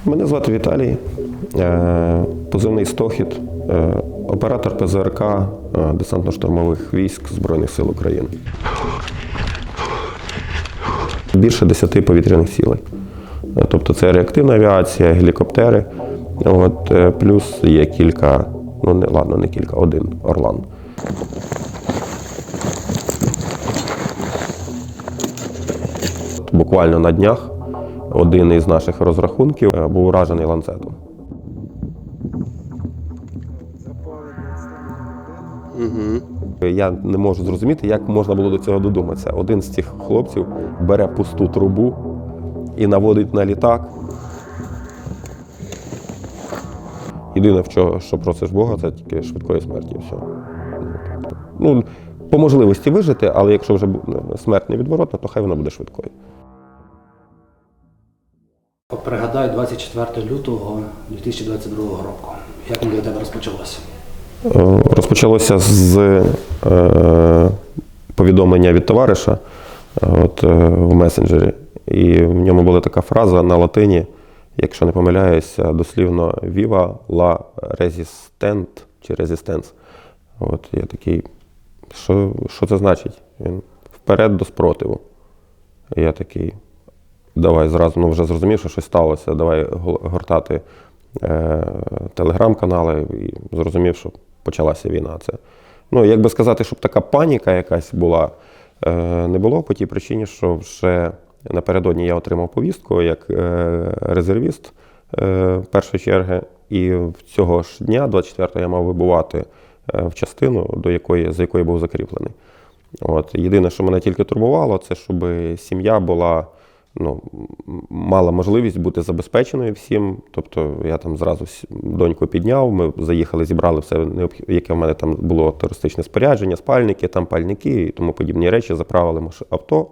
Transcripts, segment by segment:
Мене звати Віталій, позивний «Стохід», оператор ПЗРК Десантно-штурмових військ Збройних сил України. Більше 10 повітряних цілей. Тобто це реактивна авіація, гелікоптери, плюс є кілька, не кілька, один «Орлан». Буквально на днях один із наших розрахунків був уражений ланцетом. Я не можу зрозуміти, як можна було до цього додуматися. Один з цих хлопців бере пусту трубу і наводить на літак. Єдине, що просиш Бога, це тільки швидкої смерті. І все. По можливості вижити, але якщо вже смерть невідворотна, то хай вона буде швидкою. Пригадаю, 24 лютого 2022 року. Як воно для тебе розпочалося? Розпочалося з повідомлення від товариша в месенджері. І в ньому була така фраза на латині, якщо не помиляюся, дослівно «Viva la resistent» чи «resistance». Я такий, що це значить? Він «Вперед до спротиву». І я такий, давай зразу, вже зрозумів, що щось сталося, давай гортати телеграм-канали, і зрозумів, що почалася війна. Це, як би сказати, щоб така паніка якась була, не було по тій причині, що вже напередодні я отримав повістку як резервіст першої черги, і цього ж дня, 24-го, я мав вибувати в частину, за якою був закріплений. Єдине, що мене тільки турбувало, це щоб сім'я була, мала можливість бути забезпеченою всім. Тобто я там зразу доньку підняв, ми заїхали, зібрали все, яке в мене там було туристичне спорядження, спальники, там пальники і тому подібні речі, заправили авто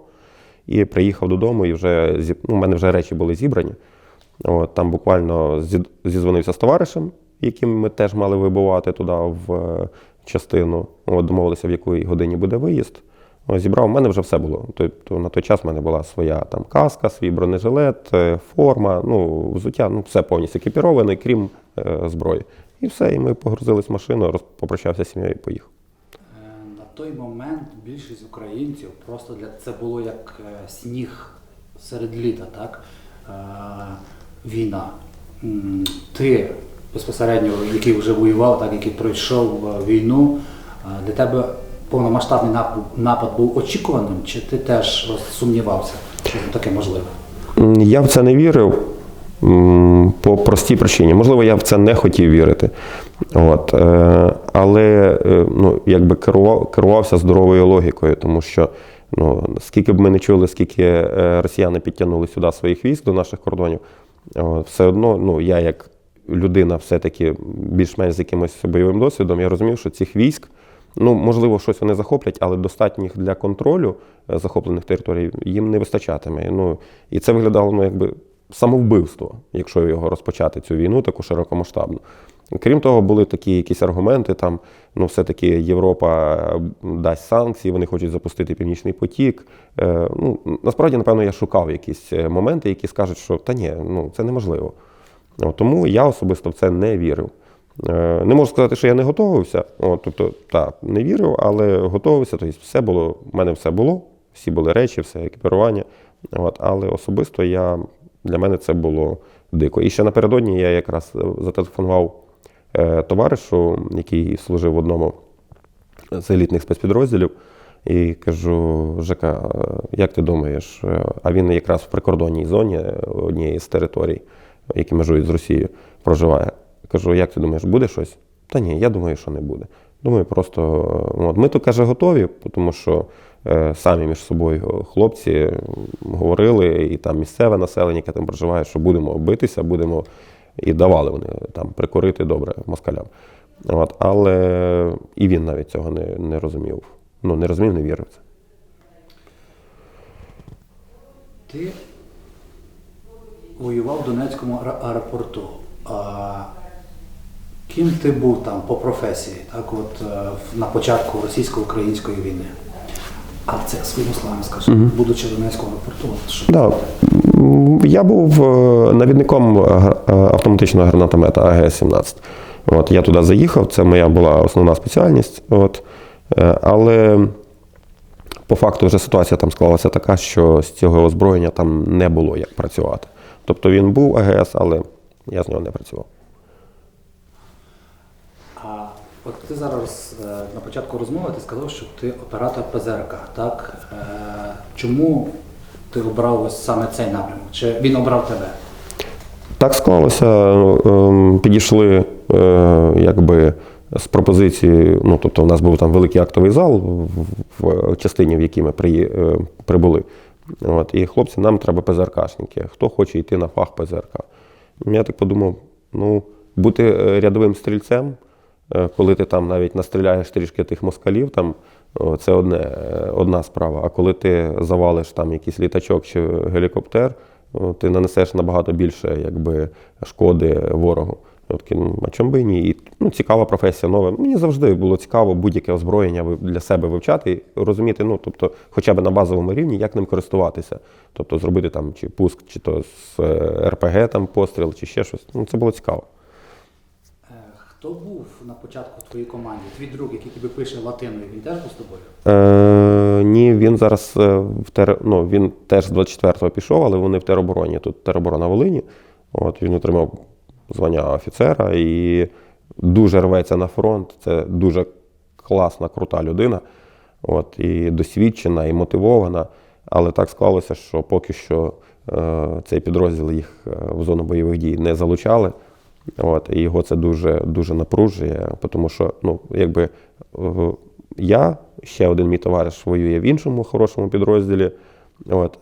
і приїхав додому, і вже у мене вже речі були зібрані. Там буквально зізвонився з товаришем, яким ми теж мали вибувати туди в частину. Домовилися, в якій годині буде виїзд. Зібрав, у мене вже все було. Тобто на той час в мене була своя там каска, свій бронежилет, форма, взуття, все повністю екіпіроване, крім зброї. І все, і ми погрузились в машину, попрощався з сім'єю і поїхав. На той момент більшість українців просто це було як сніг серед літа, так? Війна. Ти безпосередньо, який вже воював, так, який пройшов війну, для тебе повномасштабний напад був очікуваним, чи ти теж сумнівався, що таке можливе? Я в це не вірив по простій причині. Можливо, я в це не хотів вірити. Але якби керувався здоровою логікою, тому що скільки б ми не чули, скільки росіяни підтягнули сюди своїх військ до наших кордонів, все одно, я як людина все-таки більш-менш з якимось бойовим досвідом, я розумів, що цих військ, можливо, щось вони захоплять, але достатніх для контролю захоплених територій їм не вистачатиме. І це виглядало, якби самовбивство, якщо його розпочати, цю війну таку широкомасштабну. Крім того, були такі якісь аргументи, там, все-таки Європа дасть санкції, вони хочуть запустити Північний потік. Насправді, напевно, я шукав якісь моменти, які скажуть, що та ні, це неможливо. Тому я особисто в це не вірив. Не можу сказати, що я не готувався, не вірив, але готувався, тобто все було, в мене все було, всі були речі, все екіпірування, але особисто для мене це було дико. І ще напередодні я якраз зателефонував товаришу, який служив в одному з елітних спецпідрозділів, і кажу: Жека, як ти думаєш, а він якраз в прикордонній зоні однієї з територій, які межують з Росією, проживає. Кажу: як ти думаєш, буде щось? Та ні, я думаю, що не буде. Думаю, просто, ми тут, каже, готові, тому що самі між собою хлопці говорили, і там місцеве населення, яке там проживає, що будемо битися, будемо, і давали вони там прикурити добре москалям. Але і він навіть цього не розумів. Не розумів, не вірив в це. Ти воював в Донецькому аеропорту. Ким ти був там по професії, так, на початку російсько-української війни? А це своїми словами скажи, будучи в Донецькому аеропорту, що? Да. Я був навідником автоматичного гранатомета АГС-17. От, я туди заїхав, це моя була основна спеціальність. От, але по факту вже ситуація там склалася така, що з цього озброєння там не було як працювати. Тобто він був АГС, але я з нього не працював. А от ти зараз на початку розмови ти сказав, що ти оператор ПЗРК, так? Чому ти обрав ось саме цей напрямок? Чи він обрав тебе? Так склалося, підійшли якби з пропозицією, ну тобто у нас був там великий актовий зал в частині, в якій ми прибули. От, і хлопці, нам треба ПЗРКшники, хто хоче йти на фах ПЗРК. Я так подумав, ну, бути рядовим стрільцем, коли ти там навіть настріляєш трішки тих москалів, там, це одна справа. А коли ти завалиш там якийсь літачок чи гелікоптер, ти нанесеш набагато більше якби, шкоди ворогу. А чому би і ні? І, ну, цікава професія, нова. Мені завжди було цікаво будь-яке озброєння для себе вивчати і розуміти, ну, тобто, хоча б на базовому рівні, як ним користуватися. Тобто зробити там чи пуск, чи то з РПГ там постріл, чи ще щось. Ну, це було цікаво. Хто був на початку в твоїй команді? Твій друг, який тобі пише латиною, він теж був з тобою? Ні, він зараз він теж з 24-го пішов, але вони в теробороні. Тут тероборона Волині. От, він отримав звання офіцера і дуже рветься на фронт. Це дуже класна, крута людина. От, і досвідчена, і мотивована. Але так склалося, що поки що цей підрозділ їх в зону бойових дій не залучали. От, і його це дуже, дуже напружує, тому що, ну, якби я, ще один мій товариш воює в іншому хорошому підрозділі, от,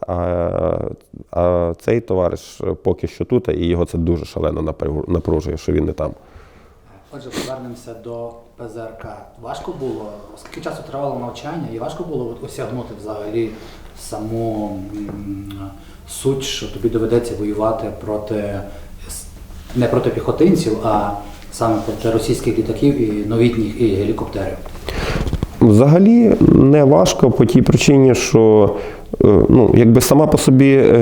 а цей товариш поки що тут, і його це дуже шалено напружує, що він не там. Отже, повернемося до ПЗРК. Важко було, скільки часу тривало навчання, і важко було осягнути взагалі саму суть, що тобі доведеться воювати не проти піхотинців, а саме проти російських літаків і новітніх і гелікоптерів? Взагалі не важко по тій причині, що ну, якби сама по собі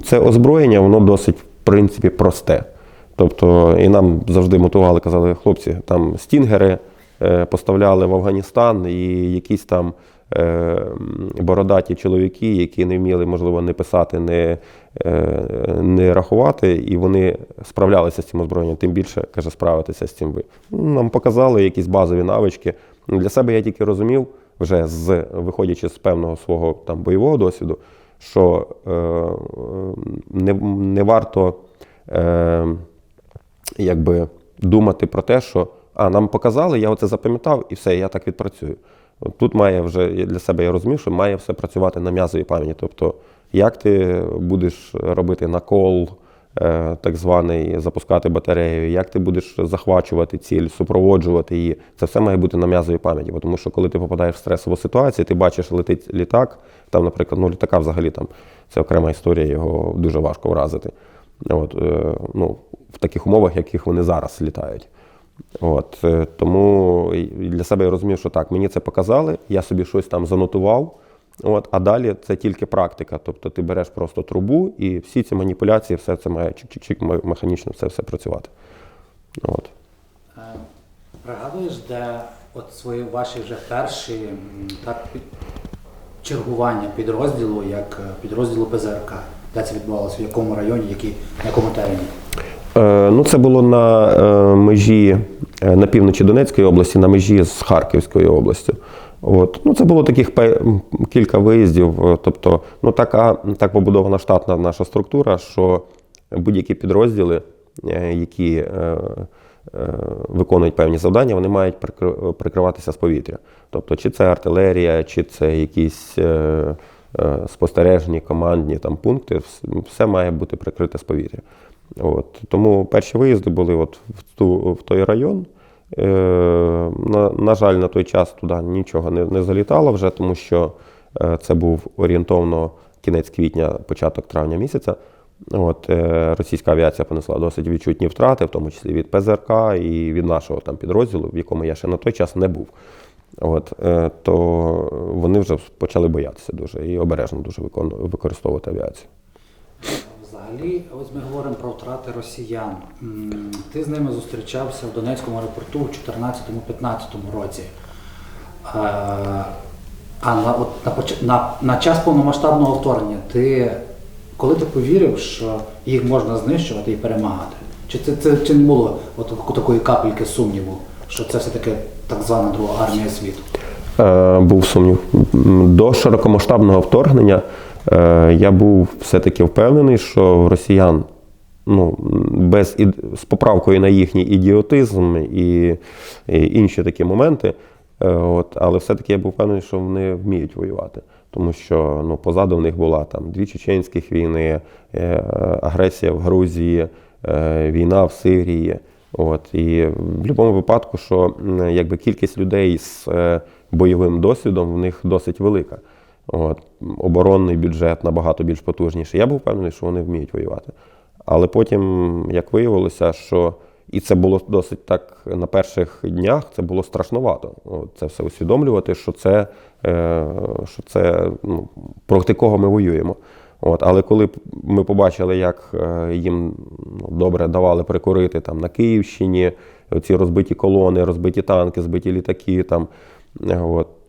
це озброєння, воно досить, в принципі, просте. Тобто, і нам завжди мотивували, казали, хлопці, там стінгери поставляли в Афганістан, і якісь там бородаті чоловіки, які не вміли, можливо, не писати, не рахувати, і вони справлялися з цим озброєнням. Тим більше, каже, справитися з цим ви. Нам показали якісь базові навички. Для себе я тільки розумів, вже виходячи з певного свого там бойового досвіду, що не варто якби думати про те, що нам показали, я оце запам'ятав і все, я так відпрацюю. Тут має вже, для себе я розумів, що має все працювати на м'язовій пам'яті. Тобто, як ти будеш робити накол, так званий, запускати батарею, як ти будеш захвачувати ціль, супроводжувати її, це все має бути на м'язовій пам'яті. Тому що коли ти попадаєш в стресову ситуацію, ти бачиш, летить літак, там, наприклад, ну літака взагалі там, це окрема історія, його дуже важко вразити. От, ну, в таких умовах, яких вони зараз літають. От, тому для себе я розумів, що так, мені це показали, я собі щось там занотував, от, а далі це тільки практика. Тобто ти береш просто трубу і всі ці маніпуляції, все це має чик-чик-чик, механічно все працювати. От. Пригадуєш, де от ваші вже перші так, чергування підрозділу, як підрозділу ПЗРК? Де це відбувалося, в якому районі, на якому терені? Ну, це було на межі, на півночі Донецької області, на межі з Харківською областю. От. Ну, це було таких кілька виїздів. Тобто, ну, так побудована штатна наша структура, що будь-які підрозділи, які виконують певні завдання, вони мають прикриватися з повітря. Тобто, чи це артилерія, чи це якісь спостережні, командні там пункти, все має бути прикрите з повітря. От. Тому перші виїзди були от в той район. На жаль, на той час туди нічого не залітало вже, тому що це був орієнтовно кінець квітня, початок травня місяця. От, російська авіація понесла досить відчутні втрати, в тому числі від ПЗРК і від нашого там підрозділу, в якому я ще на той час не був. От, то вони вже почали боятися дуже і обережно дуже використовувати авіацію. Взагалі, ось ми говоримо про втрати росіян. Ти з ними зустрічався в Донецькому аеропорту у 2014-2015 році. На час повномасштабного вторгнення коли ти повірив, що їх можна знищувати і перемагати? Чи не було такої капельки сумніву, що це все-таки так звана Друга армія світу? Був сумнів. До широкомасштабного вторгнення я був все-таки впевнений, що в росіян, з поправкою на їхній ідіотизм і інші такі моменти, але все-таки я був впевнений, що вони вміють воювати. Тому що позаду в них була там 2 чеченських війни, агресія в Грузії, війна в Сирії. І в будь-якому випадку, що кількість людей з бойовим досвідом в них досить велика. Оборонний бюджет набагато більш потужніший. Я був впевнений, що вони вміють воювати. Але потім, як виявилося, що і це було досить так на перших днях, це було страшновато. Це все усвідомлювати, що це проти кого ми воюємо. Але коли ми побачили, як їм добре давали прикурити там на Київщині, ці розбиті колони, розбиті танки, збиті літаки,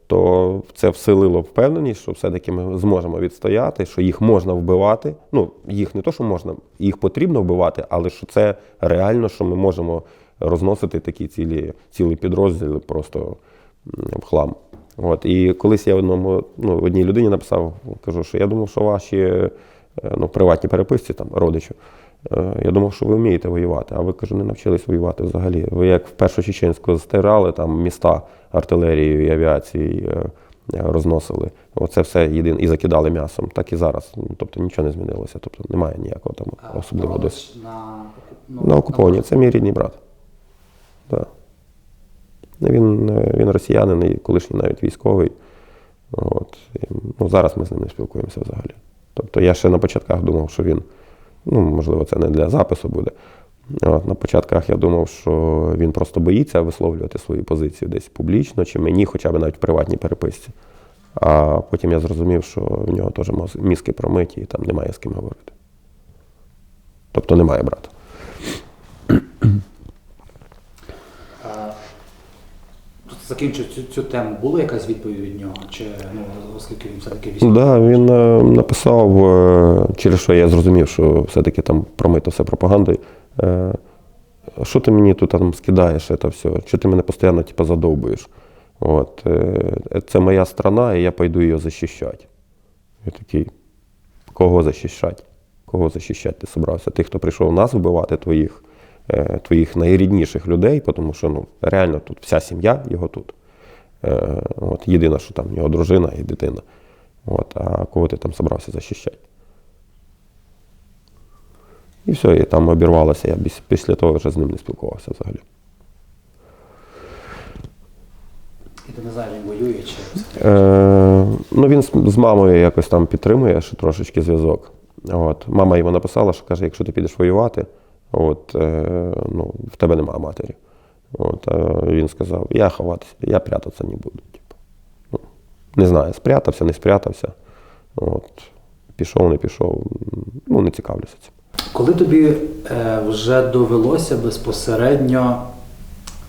то це вселило впевненість, що все-таки ми зможемо відстояти, що їх можна вбивати. Їх не то, що можна, їх потрібно вбивати, але що це реально, що ми можемо розносити такі цілі підрозділи просто в хлам. І колись я одній людині написав, кажу, що я думав, що ваші приватні переписці, там, родичі, я думав, що ви вмієте воювати, а ви, кажу, не навчились воювати взагалі. Ви як в Першу Чеченську стирали там міста артилерією і авіацією розносили. Оце все і закидали м'ясом, так і зараз. Тобто нічого не змінилося, тобто немає ніякого там особливого досвіду. На окуповані. Це мій рідний брат. Да. Він росіянин і колишній навіть військовий. Зараз ми з ним не спілкуємося взагалі. Тобто я ще на початках думав, що він, можливо, це не для запису буде. На початках я думав, що він просто боїться висловлювати свою позицію десь публічно, чи мені, хоча б навіть в приватній переписці. А потім я зрозумів, що в нього теж мізки промиті і там немає з ким говорити. Тобто немає брата. Закінчив цю тему. Була якась відповідь від нього? Чи, оскільки він все-таки військовий? Так, він написав, через що я зрозумів, що все-таки там промито все пропагандою. Що ти мені тут там скидаєш, це все? Чи ти мене постійно задовбуєш? Це моя страна, і я пойду її захищати. Я такий, кого захищати? Кого захищати ти собрався? Тих, хто прийшов нас вбивати, твоїх найрідніших людей, тому що реально тут вся сім'я його тут. Єдине, що там його дружина і дитина. А кого ти там собрався захищати? І все, і там обірвалося. Я після того вже з ним не спілкувався взагалі. І ти не знаєш, він воює чи? Він з мамою якось там підтримує ще трошечки зв'язок. Мама йому написала, що каже, якщо ти підеш воювати, в тебе немає матері. А він сказав, я ховатися, я прятатися не буду. Не знаю, спрятався, не спрятався. Пішов, не пішов, не цікавлюся цим. Коли тобі вже довелося безпосередньо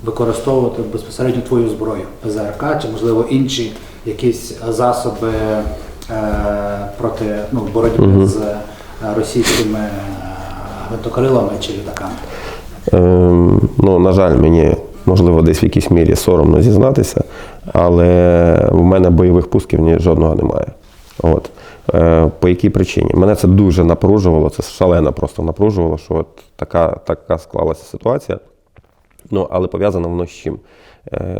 використовувати твою зброю, ПЗРК, чи, можливо, інші якісь засоби проти боротьби з російськими гвинтокрилами чи літаками? На жаль, мені, можливо, десь в якійсь мірі соромно зізнатися, але в мене бойових пусків жодного немає. По якій причині? Мене це дуже напружувало, це шалено просто напружувало, що така склалася ситуація. Але пов'язано воно з чим?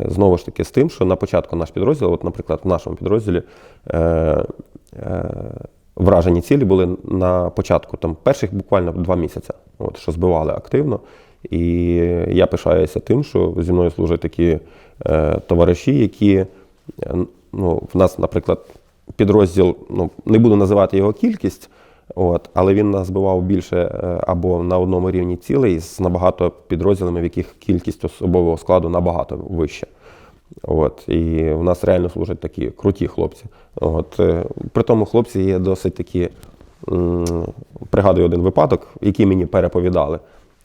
Знову ж таки з тим, що на початку наш підрозділ, наприклад, в нашому підрозділі вражені цілі були на початку, там перших буквально 2 місяці, що збивали активно. І я пишаюся тим, що зі мною служать такі товариші, які, в нас, наприклад, підрозділ, не буду називати його кількість, але він нас збивав більше або на одному рівні цілей з набагато підрозділами, в яких кількість особового складу набагато вища. І в нас реально служать такі круті хлопці. При тому хлопці є досить такі пригадую один випадок, який мені переповідали.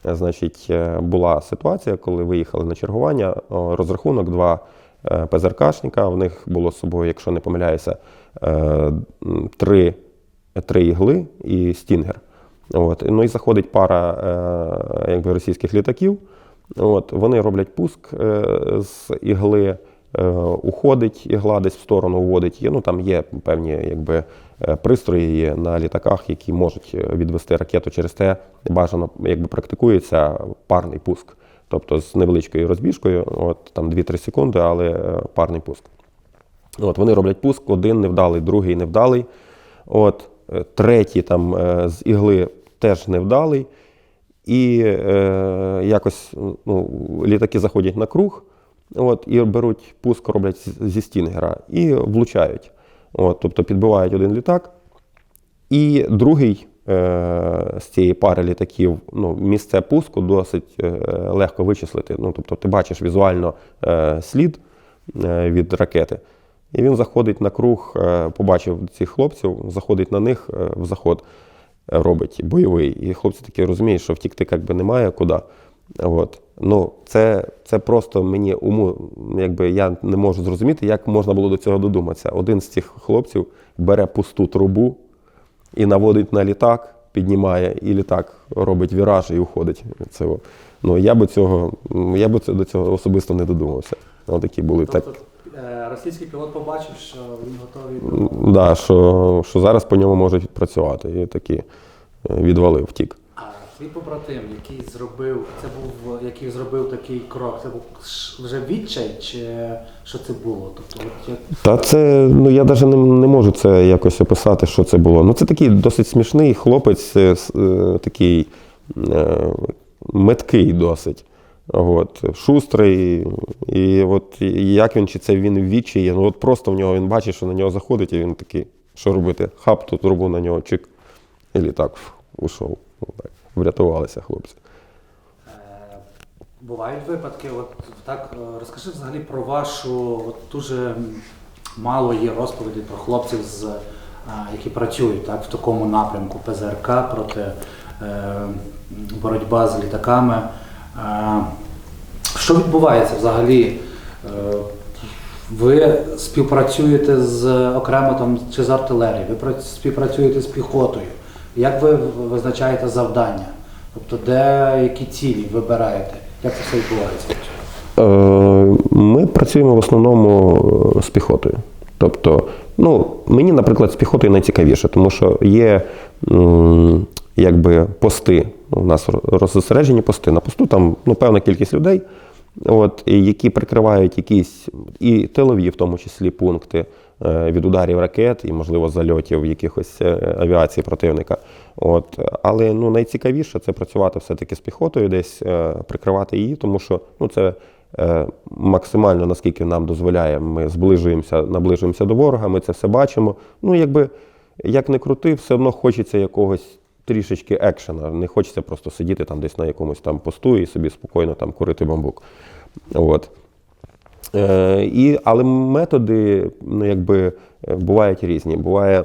Значить, була ситуація, коли виїхали на чергування, розрахунок, 2 ПЗРКшника, в них було з собою, якщо не помиляюся, 3 ігли і стінгер. От. Ну і заходить пара російських літаків, от. Вони роблять пуск з ігли, уходить ігла десь в сторону, вводить. Ну, там є певні пристрої на літаках, які можуть відвести ракету. Через те бажано практикується парний пуск. Тобто з невеличкою розбіжкою, от, там 2-3 секунди, але парний пуск. От, вони роблять пуск, один невдалий, другий невдалий. От, третій там з ігли теж невдалий. І якось літаки заходять на круг, от, і беруть пуск, роблять зі стінгера і влучають. От, тобто підбивають один літак. І другий з цієї пари літаків, місце пуску досить легко вичислити. Тобто ти бачиш візуально слід від ракети. І він заходить на круг, побачив цих хлопців, заходить на них в заход, робить бойовий. І хлопці такі розуміють, що втікти немає куди. От. Це просто мені я не можу зрозуміти, як можна було до цього додуматися. Один з цих хлопців бере пусту трубу і наводить на літак, піднімає, і літак робить віраж і уходить. Я би до цього особисто не додумався. Такі були. Тобто російський пілот побачив, що він готовий? Да, що зараз по ньому можуть відпрацювати. І таки відвалив, втік. А твій побратим, який зробив такий крок, це був вже відчай, чи що це було? Тобто, Та це, я навіть не можу це якось описати, що це було. Це такий досить смішний хлопець, такий меткий досить. От, шустрий, і як він, чи це він в відчаї, просто в нього він бачить, що на нього заходить, і він такий, що робити? Хап, тут трубу на нього, чик, і літак ушов. Врятувалися хлопці. Бувають випадки, розкажи взагалі про вашу, дуже мало є розповідей про хлопців, які працюють в такому напрямку ПЗРК проти боротьба з літаками. Що відбувається взагалі? Ви співпрацюєте окремо чи з артилерією, ви співпрацюєте з піхотою. Як ви визначаєте завдання? Тобто, які цілі вибираєте? Як це все відбувається? Ми працюємо в основному з піхотою. Тобто, мені, наприклад, з піхотою найцікавіше, тому що є пости, у нас розсереджені пости. На посту там певна кількість людей, які прикривають якісь і тилові, в тому числі, пункти від ударів ракет і, можливо, зальотів якихось авіації противника. Але найцікавіше це працювати все-таки з піхотою, десь прикривати її, тому що це максимально, наскільки нам дозволяє, ми наближуємося до ворога, ми це все бачимо. Як не крути, все одно хочеться якогось трішечки екшена. Не хочеться просто сидіти там десь на якомусь там посту і собі спокійно там курити бамбук. Але методи бувають різні. Буває,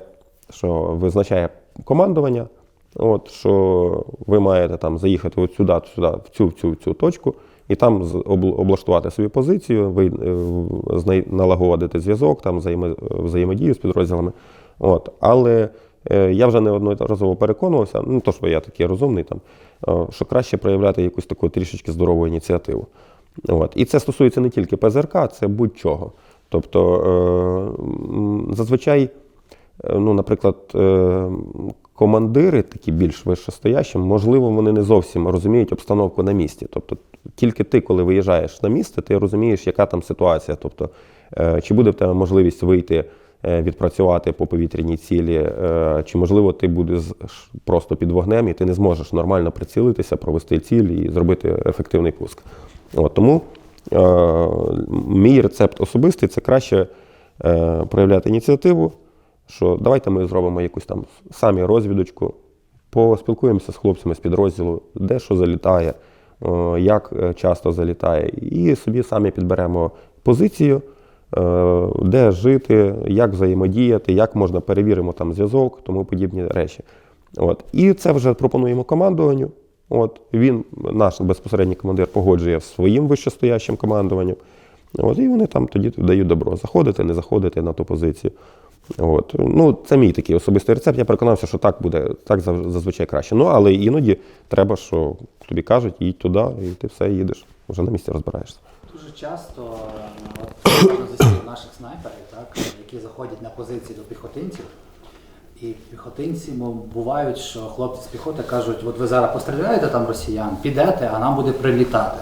що визначає командування, що ви маєте там заїхати сюди, в цю точку, і там облаштувати собі позицію, налагодити зв'язок, там взаємодію з підрозділами. Але я вже неодноразово переконувався, то, що я такий розумний, що краще проявляти якусь таку трішечки здорову ініціативу. І це стосується не тільки ПЗРК, це будь-чого. Тобто, зазвичай, наприклад, командири, такі більш вищестоящі, можливо, вони не зовсім розуміють обстановку на місці. Тобто, тільки ти, коли виїжджаєш на місце, ти розумієш, яка там ситуація. Тобто, чи буде в тебе можливість вийти, відпрацювати по повітряній цілі, чи, можливо, ти будеш просто під вогнем і ти не зможеш нормально прицілитися, провести ціль і зробити ефективний пуск. Тому мій рецепт особистий – це краще проявляти ініціативу, що давайте ми зробимо якусь там самі розвідочку, поспілкуємося з хлопцями з підрозділу, де що залітає, як часто залітає, і собі самі підберемо позицію, де жити, як взаємодіяти, як можна перевіримо там зв'язок, тому подібні речі. От. І це вже пропонуємо командуванню. От. Він, наш безпосередній командир, погоджує з своїм вищестоящим командуванням. От. І вони там тоді дають добро. Заходити, не заходити на ту позицію. От. Ну, це мій такий особистий рецепт. Я переконався, що так буде, так зазвичай краще. Ну, але іноді треба, що тобі кажуть, їдь туди, і ти все їдеш. Вже на місці розбираєшся. Дуже часто засідів наших снайперів, так, які заходять на позиції до піхотинців, і піхотинці бувають, що хлопці з піхоти кажуть, от ви зараз постріляєте там росіян, підете, а нам буде прилітати.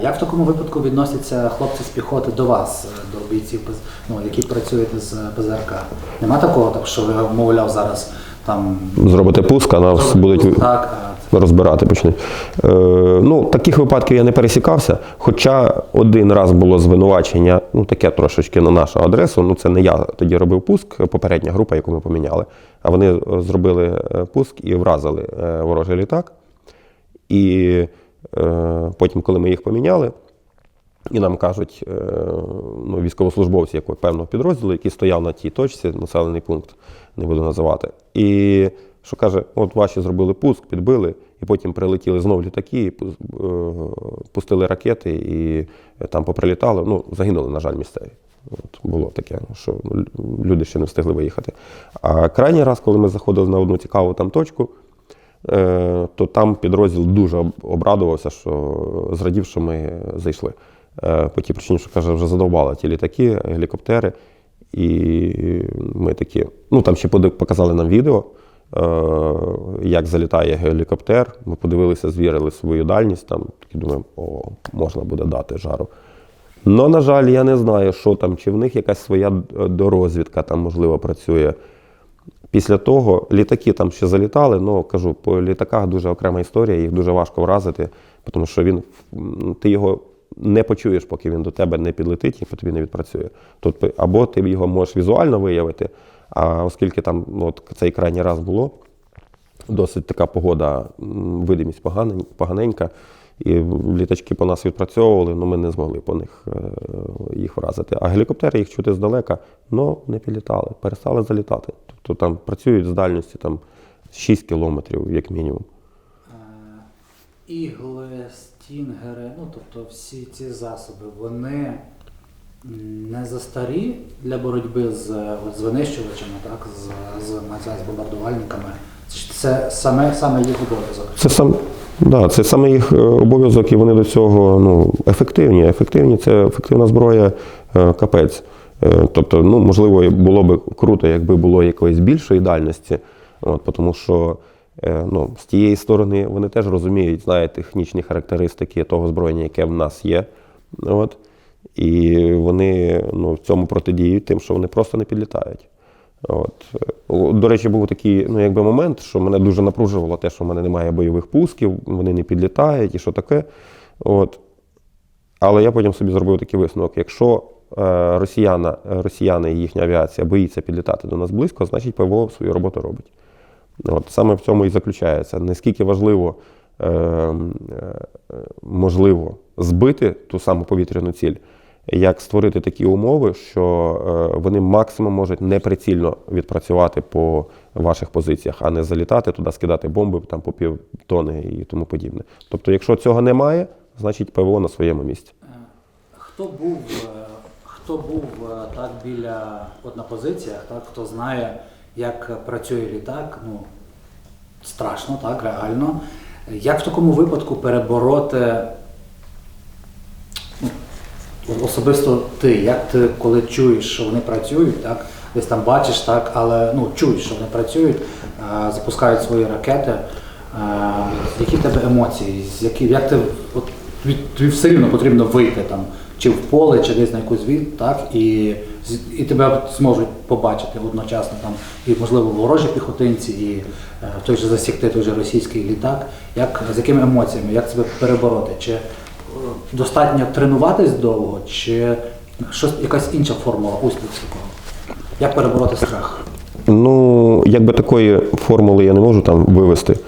Як в такому випадку відносяться хлопці з піхоти до вас, до бійців, ну, які працюєте з ПЗРК? Нема такого, так, що ви, мовляв, зараз там... Зробите пуск, а нас будуть розбирати почнуть. Ну, таких випадків я не пересікався, хоча один раз було звинувачення, ну, таке трошечки на нашу адресу, ну, це не я тоді робив пуск, попередня група, яку ми поміняли, а вони зробили пуск і вразили ворожий літак. І потім, коли ми їх поміняли, і нам кажуть, ну, військовослужбовці якогось певного підрозділу, який стояв на тій точці, населений пункт, не буду називати, і що каже, от ваші зробили пуск, підбили, і потім прилетіли знов літаки, пустили ракети, і там поприлітали, ну, загинули, на жаль, місцеві. От, було таке, що люди ще не встигли виїхати. А крайній раз, коли ми заходили на одну цікаву там точку, то там підрозділ дуже обрадувався, що зрадів, що ми зайшли. По тій причині, що, каже, вже задовбали ті літаки, гелікоптери. І ми такі, ну там ще показали нам відео, як залітає гелікоптер. Ми подивилися, звірили свою дальність, там такі думаємо, о, можна буде дати жару. Но, на жаль, я не знаю, що там, чи в них якась своя дорозвідка там, можливо, працює. Після того літаки там ще залітали, ну, кажу, по літаках дуже окрема історія, їх дуже важко вразити, тому що ти його не почуєш, поки він до тебе не підлетить і по тобі не відпрацює. Тобто, або ти його можеш візуально виявити, а оскільки там, ну, от цей крайній раз було, досить така погода, видимість поганенька, і літачки по нас відпрацьовували, але ми не змогли по них їх вразити. А гелікоптери їх чути здалека, але не підлітали, перестали залітати. Тобто там працюють з дальності там, 6 кілометрів, як мінімум. Ігли, стінгери, ну тобто всі ці засоби, вони не застарі для боротьби з винищувачами, так, з бомбардувальниками. Це саме їх обов'язок. Це саме їх обов'язок, і вони до цього, ну, ефективні. Це ефективна зброя, капець. Тобто, ну, можливо, було б круто, якби було якоїсь більшої дальності, тому що, ну, з тієї сторони вони теж розуміють, знають технічні характеристики того озброєння, яке в нас є. І вони, ну, в цьому протидіють тим, що вони просто не підлітають. До речі, був такий, ну, якби момент, що мене дуже напружувало те, що в мене немає бойових пусків, вони не підлітають і що таке. Але я потім собі зробив такий висновок. Якщо росіяни і їхня авіація боїться підлітати до нас близько, значить ПВО свою роботу робить. Саме в цьому і заключається. Наскільки можливо збити ту саму повітряну ціль, як створити такі умови, що вони максимум можуть неприцільно відпрацювати по ваших позиціях, а не залітати туди, скидати бомби там, по півтони і тому подібне. Тобто, якщо цього немає, значить ПВО на своєму місці. Хто був так на позиціях, так, хто знає, як працює літак, ну, страшно, так, реально. Як в такому випадку перебороти, ну, особисто ти, як ти, коли чуєш, що вони працюють, так, десь там бачиш, так, але, ну, чуєш, що вони працюють, запускають свої ракети, які в тебе емоції, як ти, от, тобі все рівно потрібно вийти там, чи в поле, чи десь на якусь від, так, і тебе зможуть побачити одночасно там, і, можливо, ворожі піхотинці, і той же засікти, той же російський літак. З якими емоціями, як себе перебороти? Чи достатньо тренуватись довго, чи якась інша формула успіху? Як перебороти страх? Ну, якби такої формули я не можу там вивести.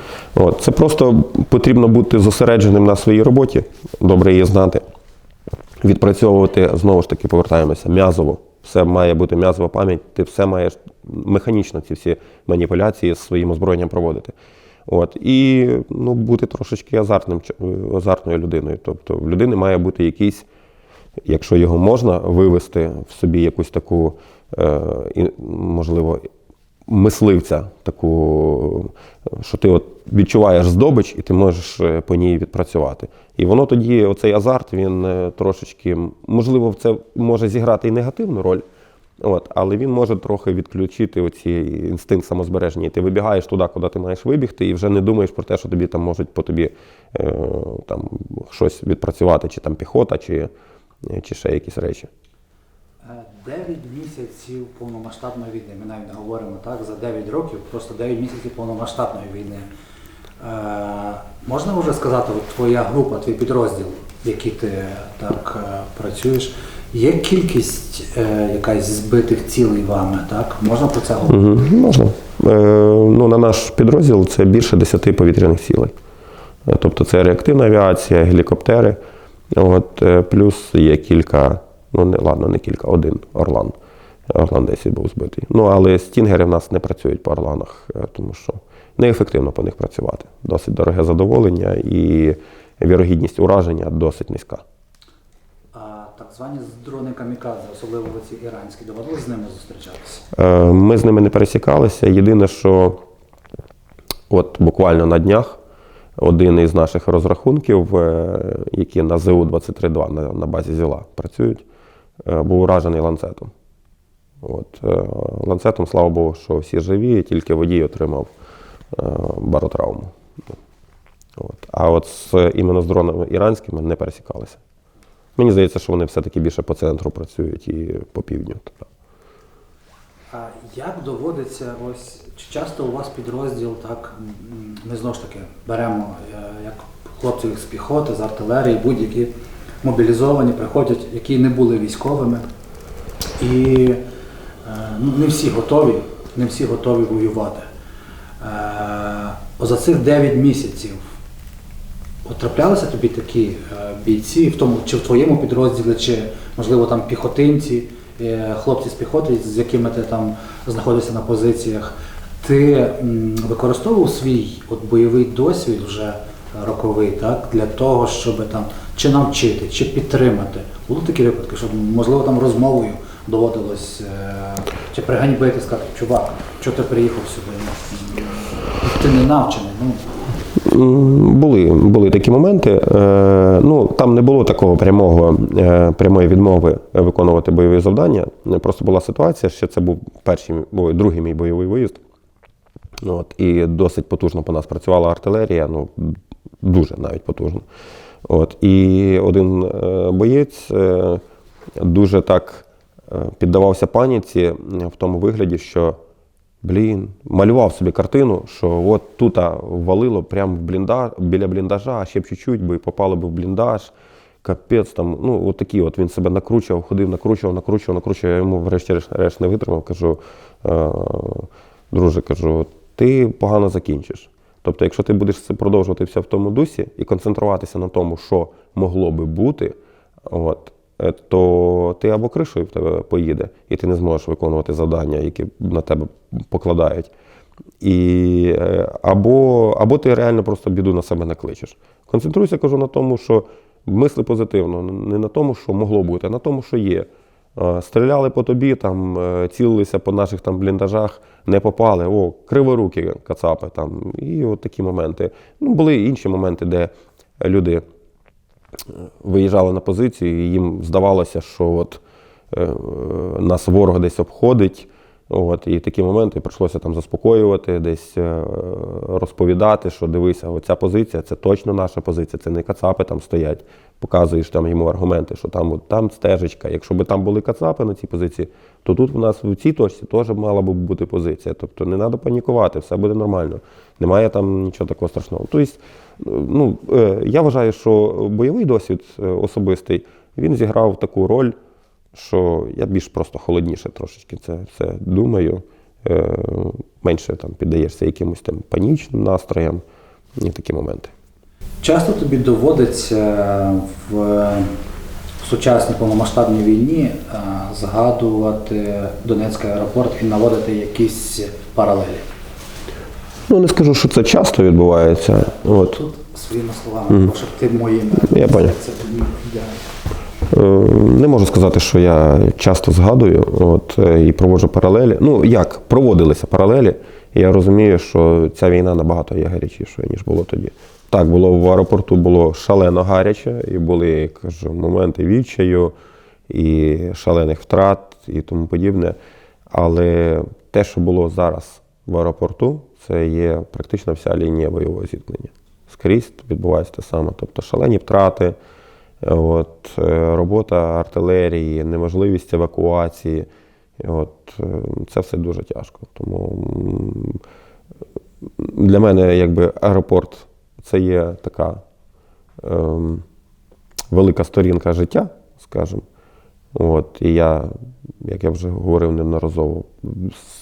Це просто потрібно бути зосередженим на своїй роботі, добре її знати. Відпрацьовувати, знову ж таки, повертаємося, м'язово все має бути м'язова пам'ять, ти все маєш механічно ці всі маніпуляції з своїм озброєнням проводити. От. І бути трошечки азартною людиною. Тобто в людини має бути якийсь, якщо його можна вивести в собі якусь таку, можливо, мисливця, таку, що ти от відчуваєш здобич і ти можеш по ній відпрацювати. І воно тоді, оцей азарт, він трошечки, можливо, це може зіграти і негативну роль, але він може трохи відключити оцей інстинкт самозбереження. І ти вибігаєш туди, куди ти маєш вибігти, і вже не думаєш про те, що тобі там можуть по тобі там щось відпрацювати, чи там піхота, чи ще якісь речі. 9 місяців повномасштабної війни. Ми навіть не говоримо так, за 9 років, просто 9 місяців повномасштабної війни. Можна вже сказати, от твоя група, твій підрозділ, в який ти так працюєш, є кількість якась збитих цілей вами, так? Можна про це говорити? Можна. На наш підрозділ це більше 10 повітряних цілей. Тобто це реактивна авіація, гелікоптери, плюс є кілька, не кілька, один Орлан. Орлан 10 був збитий. Але стінгери в нас не працюють по Орланах, тому що неефективно по них працювати. Досить дороге задоволення і вірогідність ураження досить низька. А так звані дрони камікадзе, особливо ці іранські, доводилось з ними зустрічатися? Ми з ними не пересікалися. Єдине, що буквально на днях один із наших розрахунків, які на ЗУ-23-2 на базі ЗІЛа працюють, був уражений ланцетом. Ланцетом, слава Богу, що всі живі, тільки водій отримав баротравму. А іменно з дронами іранськими не пересікалися. Мені здається, що вони все-таки більше по центру працюють і по півдню. А як доводиться, чи часто у вас підрозділ, так, ми знову ж таки беремо як хлопців з піхоти, з артилерії, будь-які мобілізовані, приходять, які не були військовими, і не всі готові воювати. За цих 9 місяців траплялися тобі такі бійці, чи в твоєму підрозділі, чи, можливо, там піхотинці, хлопці з піхоти, з якими ти там знаходишся на позиціях, ти використовував свій бойовий досвід вже роковий, так, для того, щоб там чи навчити, чи підтримати? Були такі випадки, щоб, можливо, там розмовою доводилось, чи приганьбити, сказати, чувак, чого ти приїхав сюди? Ти не навчений. Були такі моменти. Там не було такого прямої відмови виконувати бойові завдання. Просто була ситуація, що це був другий мій бойовий виїзд. І досить потужно по нас працювала артилерія, дуже навіть потужно. І один боєць дуже так піддавався паніці в тому вигляді, що малював собі картину, що тут валило прямо біля бліндажа, а ще б чуть-чуть би попало б в бліндаж, капець там, він себе накручував, ходив, накручував, я йому врешті-решт не витримав, кажу, друже, ти погано закінчиш. Тобто, якщо ти будеш продовжувати все в тому дусі і концентруватися на тому, що могло би бути, то ти або кришою в тебе поїде, і ти не зможеш виконувати завдання, які на тебе покладають. Або ти реально просто біду на себе накличеш. Концентруйся, кажу, на тому, що мисли позитивно, не на тому, що могло бути, а на тому, що є. Стріляли по тобі, там, цілилися по наших там бліндажах, не попали, криворукі кацапи. Там, і такі моменти. Були інші моменти, де люди виїжджали на позицію, і їм здавалося, що нас ворог десь обходить. І такі моменти прийшлося там заспокоювати, десь розповідати, що дивися, оця позиція, це точно наша позиція, це не кацапи там стоять. Показуєш там йому аргументи, що там стежечка. Якщо б там були кацапи на цій позиції, то тут в нас в цій точці теж мала б бути позиція. Тобто не треба панікувати, все буде нормально. Немає там нічого такого страшного. Тобто, я вважаю, що бойовий досвід особистий, він зіграв таку роль, що я більш просто холодніше трошечки це все думаю, менше там піддаєшся якимось там панічним настроям і такі моменти. Часто тобі доводиться в в сучасній повномасштабній війні згадувати Донецький аеропорт і наводити якісь паралелі? Ну, не скажу, що це часто відбувається. От. Тут своїми словами, щоб ти моїми. Я поняв. Це ідеально. Не можу сказати, що я часто згадую і проводжу паралелі. Ну, як, проводилися паралелі, і я розумію, що ця війна набагато є гарячішою, ніж було тоді. Так, в аеропорту було шалено гаряче, і були, кажу, моменти відчаю, і шалених втрат, і тому подібне. Але те, що було зараз в аеропорту, це є практично вся лінія бойового зіткнення. Скрізь відбувається те саме. Тобто шалені втрати, робота артилерії, неможливість евакуації. Це все дуже тяжко. Тому для мене якби аеропорт це є така велика сторінка життя, скажімо. І я, як я вже говорив неодноразово,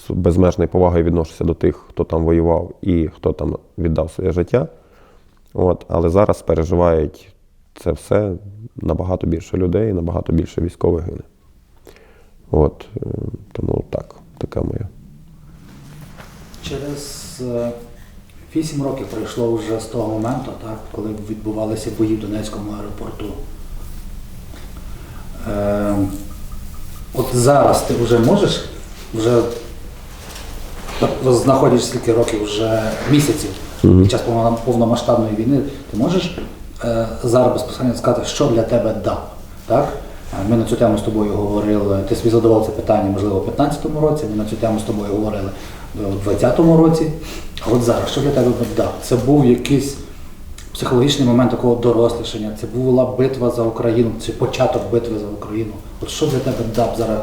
з безмежною повагою відношуся до тих, хто там воював і хто там віддав своє життя. Але зараз переживають це все набагато більше людей, набагато більше військових гине. Тому так, така моя. Через 8 років пройшло вже з того моменту, так, коли відбувалися бої в Донецькому аеропорту. От зараз ти вже можеш, знаходишся скільки років, вже місяців під час повномасштабної війни, ти можеш зараз безпосередньо сказати, що для тебе ДАП, так? Ми на цю тему з тобою говорили, ти собі задавав це питання, можливо, у 2015 році, ми на цю тему з тобою говорили у 2020 році. А от зараз, що для тебе ДАП? Це був якийсь психологічний момент такого дорослішання, це була битва за Україну, це початок битви за Україну. От що для тебе ДАП зараз,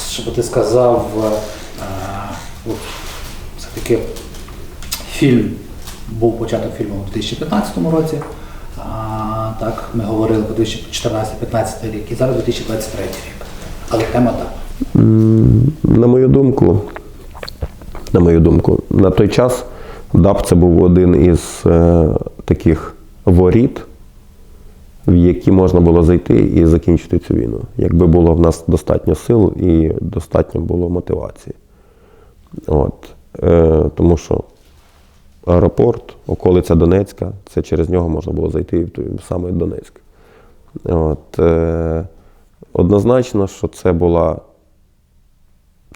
щоб ти сказав, все-таки фільм, був початок фільму у 2015 році, так, ми говорили про 2014-2015 рік, і зараз 2023 рік. Але тема ДАП. На мою думку, на той час ДАП це був один із таких воріт, в які можна було зайти і закінчити цю війну. Якби було в нас достатньо сил і достатньо було мотивації. Тому що аеропорт, околиця Донецька, це через нього можна було зайти в той самий Донецьк. Однозначно, що це була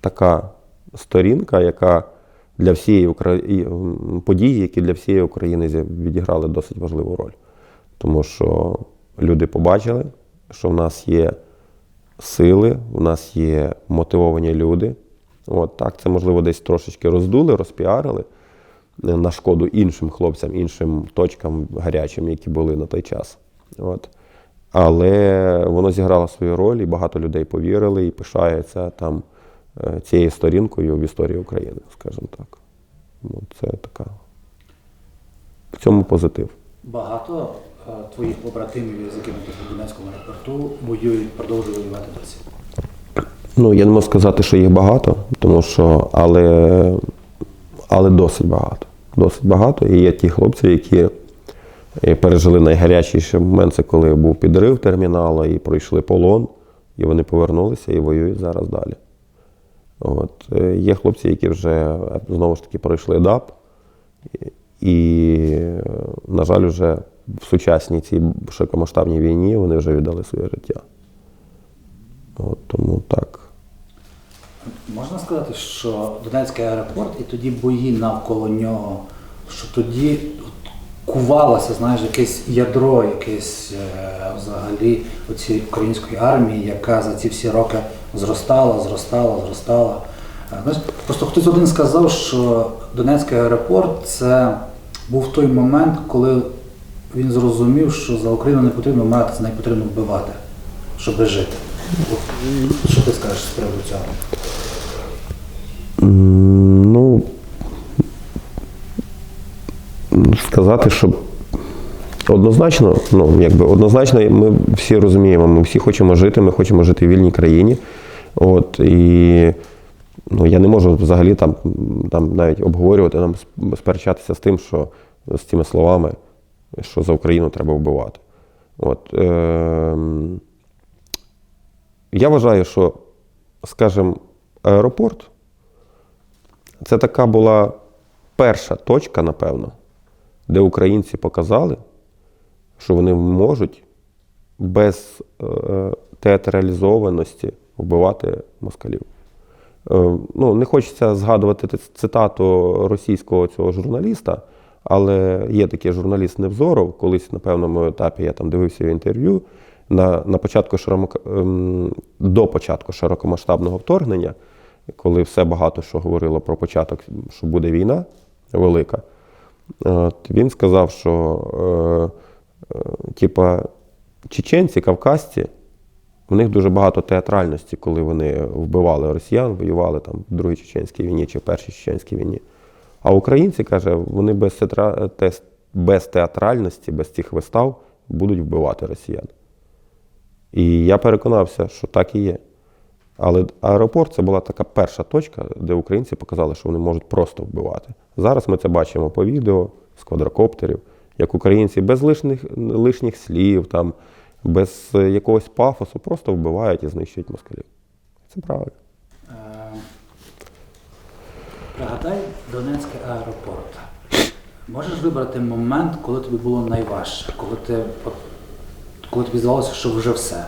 така сторінка, яка для всієї події, які для всієї України відіграли досить важливу роль. Тому що люди побачили, що в нас є сили, в нас є мотивовані люди. Так, це, можливо, десь трошечки роздули, розпіарили на шкоду іншим хлопцям, іншим точкам гарячим, які були на той час. Але воно зіграло свою роль, і багато людей повірили і пишаються там цією сторінкою в історії України, скажімо так. Це така. В цьому позитив. Багато твоїх побратимів, з якими ти в Донецькому аеропорту, воюють, продовжують воювати досі? Я не можу сказати, що їх багато, тому що, але досить багато. Досить багато. І є ті хлопці, які пережили найгарячіший момент, це коли був підрив терміналу і пройшли полон, і вони повернулися і воюють зараз далі. Є хлопці, які вже, знову ж таки, пройшли ДАП, і, на жаль, вже в сучасній цій широкомасштабній війні вони вже віддали своє життя. Тому так. Можна сказати, що Донецький аеропорт і тоді бої навколо нього, що тоді кувалося, знаєш, якесь ядро, якесь взагалі оцієї української армії, яка за ці всі роки зростала. Знаєш, просто хтось один сказав, що Донецький аеропорт – це був той момент, коли він зрозумів, що за Україну не потрібно мати, за неї потрібно вбивати, щоб жити. Що ти скажеш з приводу цього? Сказати, що однозначно, однозначно ми всі розуміємо, ми всі хочемо жити, ми хочемо жити в вільній країні. І я не можу взагалі там навіть обговорювати, сперечатися з тим, що з цими словами, що за Україну треба вбивати. я вважаю, що, скажімо, аеропорт це така була перша точка, напевно, де українці показали, що вони можуть без театралізованості вбивати москалів. Ну, не хочеться згадувати цитату російського цього журналіста, але є такий журналіст Невзоров, колись на певному етапі я там дивився його інтерв'ю, до початку широкомасштабного вторгнення, коли все багато що говорило про початок, що буде війна велика, він сказав, що типа чеченці, кавказці, в них дуже багато театральності, коли вони вбивали росіян, воювали там в Другій Чеченській війні чи в Першій Чеченській війні. А українці, каже, вони без театральності, без цих вистав будуть вбивати росіян. І я переконався, що так і є. Але аеропорт – це була така перша точка, де українці показали, що вони можуть просто вбивати. Зараз ми це бачимо по відео з квадрокоптерів, як українці без лишніх слів, там, без якогось пафосу просто вбивають і знищують москалів. Це правильно. Пригадай Донецький аеропорт. Можеш вибрати момент, коли тобі було найважче, коли тобі здавалося, що вже все?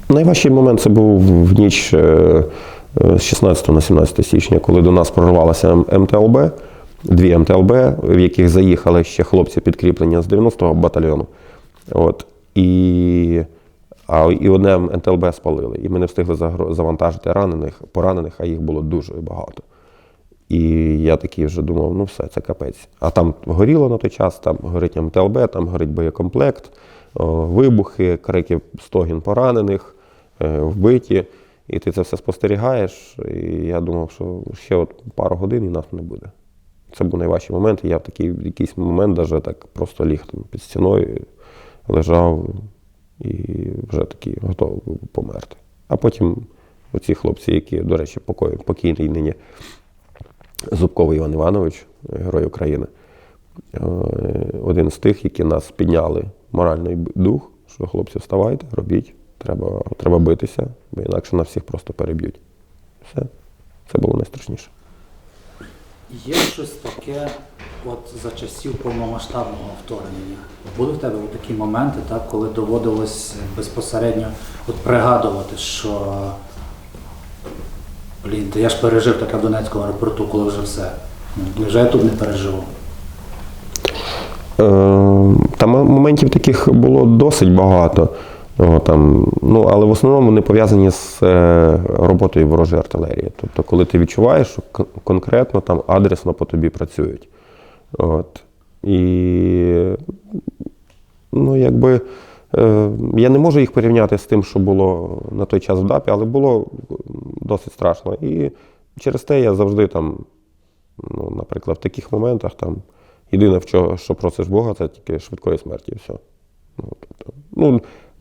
Найважчий момент це був в ніч з 16 на 17 січня, коли до нас прорвалася МТЛБ, дві МТЛБ, в яких заїхали ще хлопці підкріплення з 90-го батальйону. От. І одне МТЛБ спалили. І ми не встигли завантажити поранених, а їх було дуже багато. І я такий вже думав, ну все, це капець. А там горіло на той час, там горить МТЛБ, там горить боєкомплект, вибухи, крики, стогін поранених, вбиті. І ти це все спостерігаєш. І я думав, що ще от пару годин і нас не буде. Це був найважчий момент. І я в такий якийсь момент навіть так просто ліг там під стіною, лежав і вже такий готовий померти. А потім оці хлопці, які, до речі, покійний нині Зубковий Іван Іванович, Герой України, один з тих, які нас підняли моральний дух, що хлопці, вставайте, робіть, треба битися, бо інакше нас всіх просто переб'ють. Все. Це було найстрашніше. Є щось таке от за часів повномасштабного вторгнення? Були в тебе такі моменти, так, коли доводилось безпосередньо от пригадувати, що я ж пережив таке в Донецькому аеропорту, коли вже все. Вже я тут не переживу. Там моментів таких було досить багато. Але в основному вони пов'язані з роботою ворожої артилерії. Тобто, коли ти відчуваєш, що конкретно там адресно по тобі працюють. Я не можу їх порівняти з тим, що було на той час в ДАПі, але було досить страшно. І через те я завжди наприклад, в таких моментах єдине, що просиш Бога, це тільки швидкої смерті і все.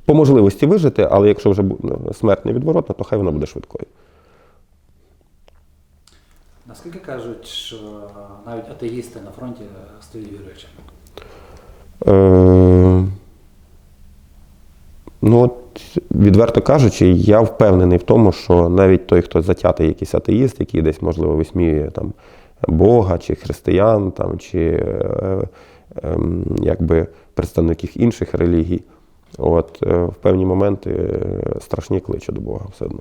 По можливості вижити, але якщо вже смерть невідворотна, то хай вона буде швидкою. Наскільки кажуть, що навіть атеїсти на фронті стають віруючими? Відверто кажучи, я впевнений в тому, що навіть той, хто затятий якийсь атеїст, який десь, можливо, висміює Бога, чи християн, чи представників інших релігій, в певні моменти страшні кличе до Бога все одно.